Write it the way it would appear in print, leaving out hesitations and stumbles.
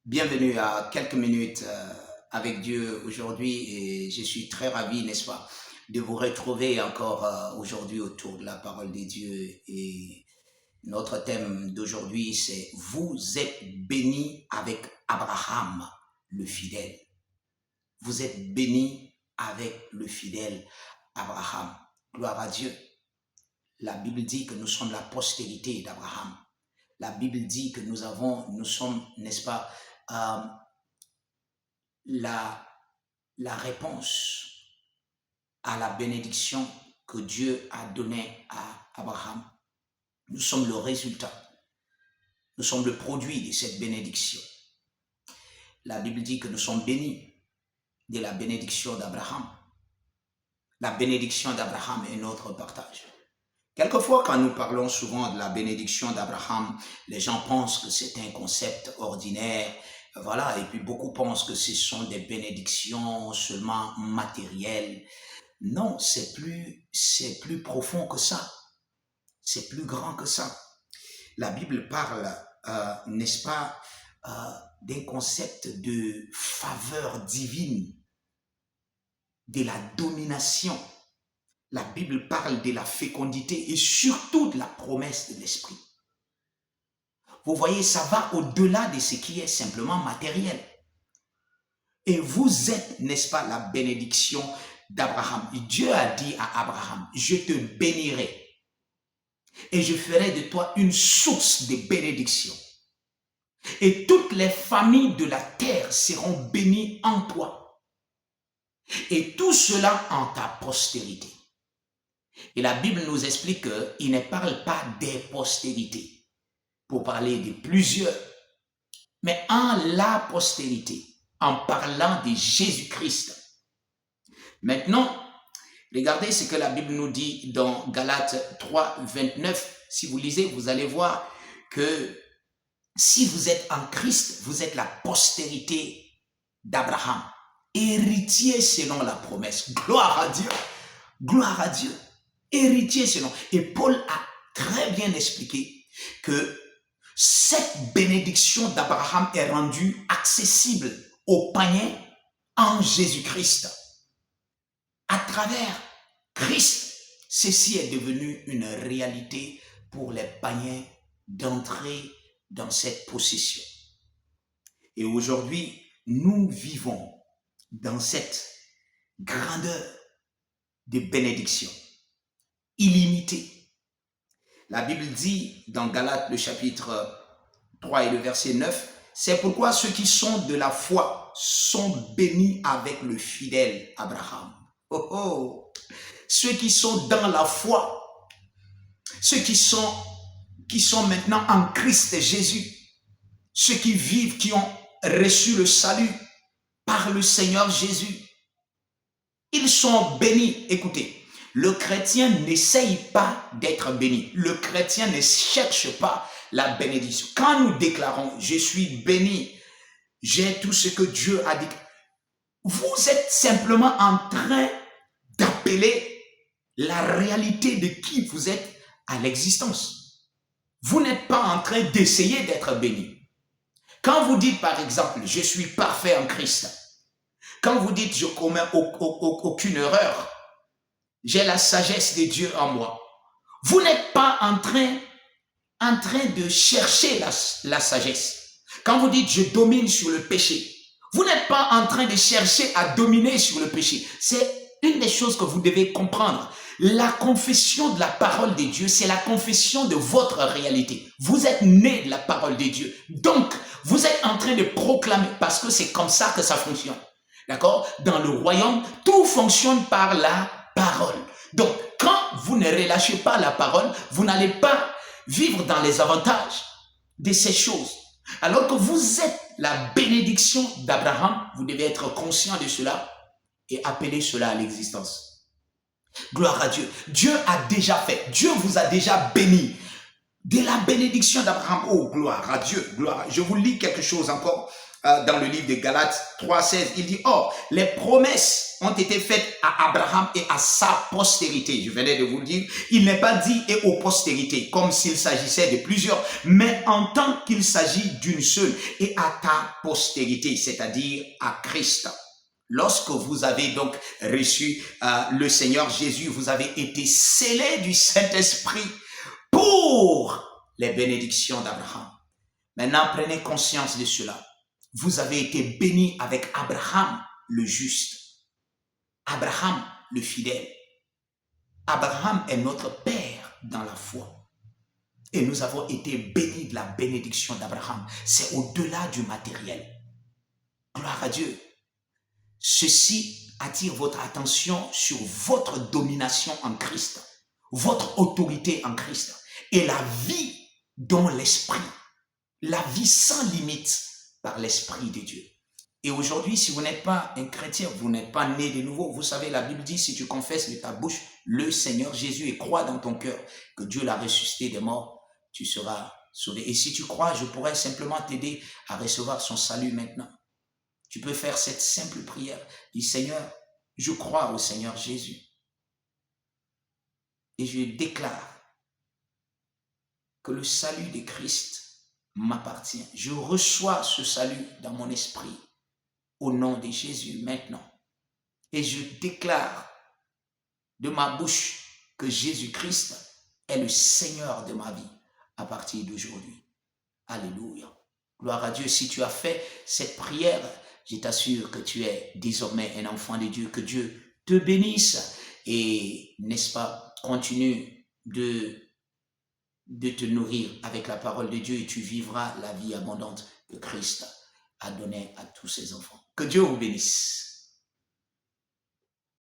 Bienvenue à quelques minutes avec Dieu aujourd'hui et je suis très ravi, n'est-ce pas, de vous retrouver encore aujourd'hui autour de la parole de Dieu. Et notre thème d'aujourd'hui, c'est « Vous êtes bénis avec Abraham, le fidèle ». Vous êtes bénis avec le fidèle Abraham. Gloire à Dieu. La Bible dit que nous sommes la postérité d'Abraham. La Bible dit que nous sommes, n'est-ce pas, la réponse à la bénédiction que Dieu a donnée à Abraham. Nous sommes le résultat. Nous sommes le produit de cette bénédiction. La Bible dit que nous sommes bénis de la bénédiction d'Abraham. La bénédiction d'Abraham est notre partage. Quelquefois, quand nous parlons souvent de la bénédiction d'Abraham, les gens pensent que c'est un concept ordinaire, voilà, et puis beaucoup pensent que ce sont des bénédictions seulement matérielles. Non, c'est plus profond que ça. C'est plus grand que ça. La Bible parle, n'est-ce pas, d'un concept de faveur divine, de la domination. La Bible parle de la fécondité et surtout de la promesse de l'Esprit. Vous voyez, ça va au-delà de ce qui est simplement matériel. Et vous êtes, n'est-ce pas, la bénédiction d'Abraham. Dieu a dit à Abraham, je te bénirai et je ferai de toi une source de bénédiction. Et toutes les familles de la terre seront bénies en toi. Et tout cela en ta postérité. Et la Bible nous explique qu'il ne parle pas des postérités pour parler de plusieurs, mais en la postérité, en parlant de Jésus-Christ. Maintenant, regardez ce que la Bible nous dit dans Galates 3, 29. Si vous lisez, vous allez voir que si vous êtes en Christ, vous êtes la postérité d'Abraham, héritier selon la promesse. Gloire à Dieu, gloire à Dieu. Héritier selon. Et Paul a très bien expliqué que cette bénédiction d'Abraham est rendue accessible aux païens en Jésus-Christ. À travers Christ, ceci est devenu une réalité pour les païens d'entrer dans cette possession. Et aujourd'hui, nous vivons dans cette grandeur de bénédiction illimité. La Bible dit dans Galates le chapitre 3 et le verset 9, c'est pourquoi ceux qui sont de la foi sont bénis avec le fidèle Abraham. Oh oh! Ceux qui sont dans la foi, ceux qui sont maintenant en Christ Jésus, ceux qui vivent, qui ont reçu le salut par le Seigneur Jésus, ils sont bénis. Écoutez, le chrétien n'essaye pas d'être béni. Le chrétien ne cherche pas la bénédiction. Quand nous déclarons « Je suis béni, j'ai tout ce que Dieu a dit », vous êtes simplement en train d'appeler la réalité de qui vous êtes à l'existence. Vous n'êtes pas en train d'essayer d'être béni. Quand vous dites par exemple « Je suis parfait en Christ », quand vous dites « Je commets aucune erreur », j'ai la sagesse de Dieu en moi. Vous n'êtes pas en train de chercher la sagesse. Quand vous dites « je domine sur le péché », vous n'êtes pas en train de chercher à dominer sur le péché. C'est une des choses que vous devez comprendre. La confession de la parole de Dieu, c'est la confession de votre réalité. Vous êtes né de la parole de Dieu. Donc, vous êtes en train de proclamer, parce que c'est comme ça que ça fonctionne. D'accord? Dans le royaume, tout fonctionne par la parole. Donc, quand vous ne relâchez pas la parole, vous n'allez pas vivre dans les avantages de ces choses. Alors que vous êtes la bénédiction d'Abraham, vous devez être conscient de cela et appeler cela à l'existence. Gloire à Dieu. Dieu a déjà fait. Dieu vous a déjà béni. De la bénédiction d'Abraham. Oh, gloire à Dieu. Gloire. Je vous lis quelque chose encore dans le livre de Galates 3,16, il dit, or, les promesses ont été faites à Abraham et à sa postérité. Je venais de vous le dire, il n'est pas dit et aux postérités, comme s'il s'agissait de plusieurs, mais en tant qu'il s'agit d'une seule, et à ta postérité, c'est-à-dire à Christ. Lorsque vous avez donc reçu le Seigneur Jésus, vous avez été scellés du Saint-Esprit pour les bénédictions d'Abraham. Maintenant, prenez conscience de cela. Vous avez été bénis avec Abraham le juste, Abraham le fidèle. Abraham est notre père dans la foi. Et nous avons été bénis de la bénédiction d'Abraham. C'est au-delà du matériel. Gloire à Dieu. Ceci attire votre attention sur votre domination en Christ, votre autorité en Christ et la vie dans l'esprit, la vie sans limite par l'Esprit de Dieu. Et aujourd'hui, si vous n'êtes pas un chrétien, vous n'êtes pas né de nouveau, vous savez, la Bible dit, si tu confesses de ta bouche le Seigneur Jésus et crois dans ton cœur que Dieu l'a ressuscité des morts, tu seras sauvé. Et si tu crois, je pourrais simplement t'aider à recevoir son salut maintenant. Tu peux faire cette simple prière. Dis, Seigneur, je crois au Seigneur Jésus. Et je déclare que le salut de Christ m'appartient. Je reçois ce salut dans mon esprit au nom de Jésus maintenant. Et je déclare de ma bouche que Jésus-Christ est le Seigneur de ma vie à partir d'aujourd'hui. Alléluia. Gloire à Dieu. Si tu as fait cette prière, je t'assure que tu es désormais un enfant de Dieu, que Dieu te bénisse et, n'est-ce pas, continue de te nourrir avec la parole de Dieu et tu vivras la vie abondante que Christ a donnée à tous ses enfants. Que Dieu vous bénisse.